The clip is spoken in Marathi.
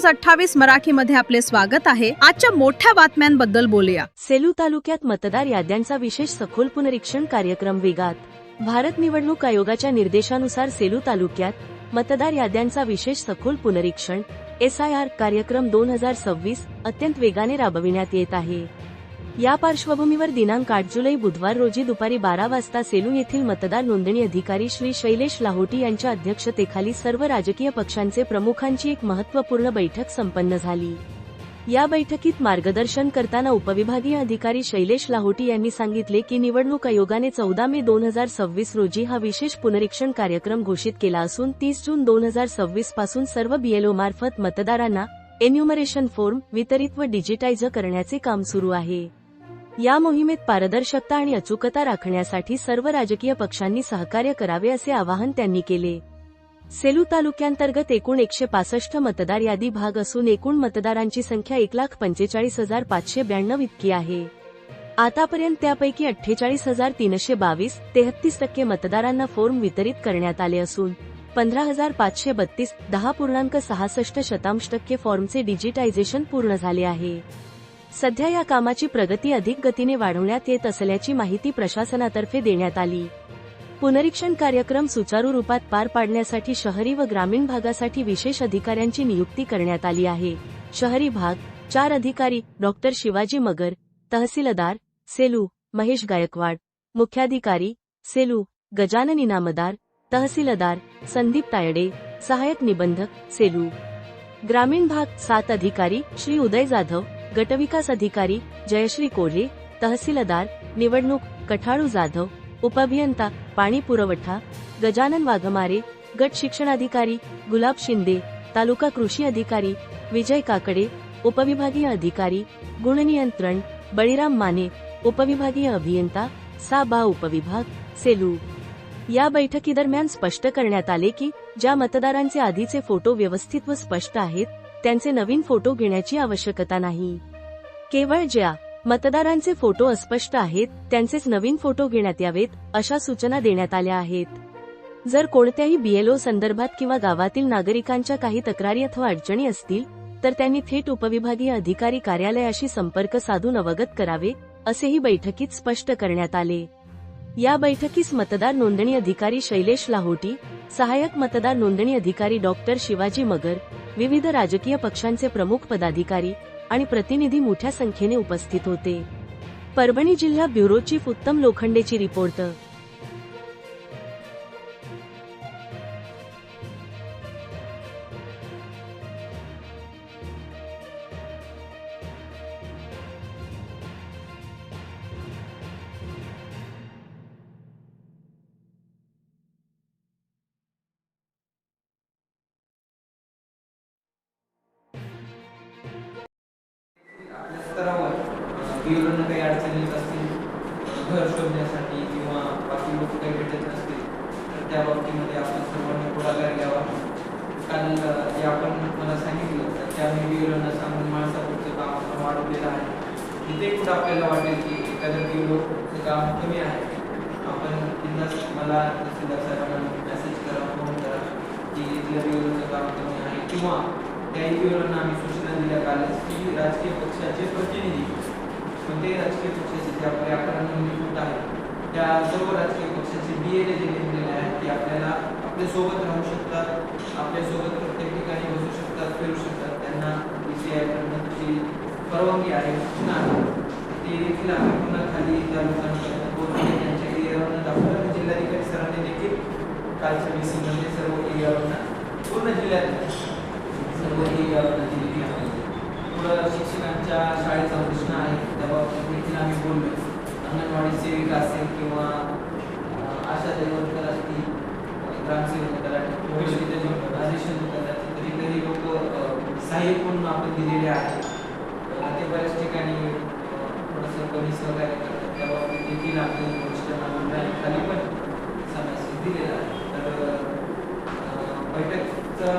न्यूज 28 मराठीमध्ये आपले स्वागत आहे। आजच्या मोठ्या बातम्यांबद्दल बोलूया। सेलू तालुक्यात मतदार याद्यांचा विशेष सखोल पुनरीक्षण कार्यक्रम वेगात। भारत निवडणूक आयोगाच्या निर्देशानुसार सेलू तालुक्यात मतदार याद्यांचा विशेष सखोल पुनरीक्षण SIR कार्यक्रम 2026 अत्यंत वेगाने राबविण्यात येत आहे। या पार्श्वभूमीवर दिनांक 8 जुलै बुधवार रोजी दुपारी 12 वाजता सेलू येथील मतदार नोंदणी अधिकारी श्री शैलेश लाहोटी यांच्या अध्यक्षतेखाली सर्व राजकीय पक्षांचे प्रमुखांची एक महत्त्वपूर्ण बैठक संपन्न झाली। या बैठकीत मार्गदर्शन करताना उपविभागीय अधिकारी शैलेश लाहोटी यांनी सांगितले की निवडणूक आयोगाने 14 मे 2026 रोजी हा विशेष पुनरीक्षण कार्यक्रम घोषित केला असून 30 जून 2026 पासून सर्व BLO मार्फत मतदारांना एन्युमरेशन फॉर्म वितरित व डिजिटाइज करण्याचे काम सुरू आहे। या मोहिमेत पारदर्शकता आणि अचूकता राखण्यासाठी सर्व राजकीय पक्षांनी सहकार्य करावे असे आवाहन त्यांनी केले। सेलू तालुक्यांतर्गत एकूण 165 मतदार यादी भाग असून एकूण मतदारांची संख्या 1,45,592 इतकी आहे। आतापर्यंत त्यापैकी 48,322 33% मतदारांना फॉर्म वितरित करण्यात आले असून 15,532 10.66% फॉर्मचे डिजिटायझेशन पूर्ण झाले आहे। सध्या या कामाची प्रगती अधिक गतीने वाढवण्यात येत असल्याची माहिती प्रशासनातर्फे देण्यात आली। पुनरीक्षण कार्यक्रम सुचारू रूपात पार पाडण्यासाठी शहरी व ग्रामीण भागासाठी विशेष अधिकाऱ्यांची नियुक्ती करण्यात आली आहे। शहरी भाग 4 अधिकारी डॉ. शिवाजी मगर, तहसीलदार सेलू महेश गायकवाड, मुख्याधिकारी सेलू गजानन इनामदार, तहसीलदार संदीप तायडे, सहायक निबंधक सेलू। ग्रामीण भाग 7 अधिकारी श्री उदय जाधव, गटविकास अधिकारी जयश्री कोल्हे, तहसीलदार निवडणूक कठाळू जाधव, उपअभियंता पाणी पुरवठा गजानन वाघमारे, गट शिक्षणाधिकारी गुलाब शिंदे, तालुका कृषी अधिकारी विजय काकडे, उपविभागीय अधिकारी गुणनियंत्रण बळीराम माने, उपविभागीय अभियंता सा उपविभाग सेलू। या बैठकीदरम्यान स्पष्ट करण्यात आले की ज्या मतदारांचे आधीचे फोटो व्यवस्थित व स्पष्ट आहेत त्यांचे नवीन फोटो घेण्याची आवश्यकता नाही। केवळ ज्या मतदारांचे फोटो अस्पष्ट आहेत त्यांचेच नवीन फोटो घेण्यात यावेत अशा सूचना देण्यात आल्या आहेत। जर कोणत्याही BLO संदर्भात किंवा गावातील नागरिकांच्या काही तक्रारी अथवा अडचणी असतील तर त्यांनी थेट उपविभागीय अधिकारी कार्यालयाशी संपर्क साधून अवगत करावे असेही बैठकीत स्पष्ट करण्यात आले। या बैठकीस मतदार नोंदणी अधिकारी शैलेश लाहोटी, सहाय्यक मतदार नोंदणी अधिकारी डॉ. शिवाजी मगर, विविध राजकीय पक्षांचे प्रमुख पदाधिकारी आणि प्रतिनिधी मोठ्या संख्येने उपस्थित होते। परभणी जिल्हा ब्युरो चीफ उत्तम लोखंडेची रिपोर्ट। स्तरावर BLOना काही अडचणी येत असतील घर शोधण्यासाठी किंवा बाकी लोक काही भेटत असतील तर त्या बाबतीमध्ये आपण सर्वांनी पुढाकार घ्यावा। कारण जे आपण मला सांगितलं तर त्यामुळे BLOना सांगून माणसापुरतं काम आपण वाढवलेलं आहे। तिथे कुठं आपल्याला वाटेल की एखादं BLOचं काम कमी आहे आपण तिथंच मला तहसीलदार साहेबांना मेसेज करा, फोन करा की इथल्या BLOचं काम कमी आहे किंवा त्याही BLOना आम्ही सूचना दिल्या कालच की राजकीय पक्षाचे प्रतिनिधी कोणत्याही राजकीय पक्षाचे जे आपले 11 नोंदणीकृत आहेत त्या सर्व राजकीय पक्षाचे BLO जे नेमलेले आहेत ते आपल्याला आपल्यासोबत राहू शकतात, आपल्यासोबत प्रत्येक ठिकाणी बसू शकतात, फिरू शकतात। त्यांना DCI कडून त्याची परवानगी आहे पुन्हा ते देखील आम्ही पुन्हा खाली त्या लोकांपर्यंत पोहोचले त्यांच्या एरियावरनं दाखवलं। जिल्हाधिकारी सरांनी देखील कालच्या मीटिंगमध्ये सर्व एरियावरनं पूर्ण जिल्ह्यात सर्व एरियावरनं दिलेली आहे। पुढं शिक्षकांच्या शाळेचा प्रश्न आहे त्या बाबतीत देखील आम्ही बोललो। अंगणवाडी सेविका असेल किंवा आशा वर्कर असतील, ग्रामसेवक रेशन तरी काही लोक सहाय्यक म्हणून आपण दिलेले आहे। ते बऱ्याच ठिकाणी थोडंसं कमी सहकार्य करतात त्या बाबतीत देखील आपली वरिष्ठ खाली पण समस्या दिलेला आहे। तर बैठकचा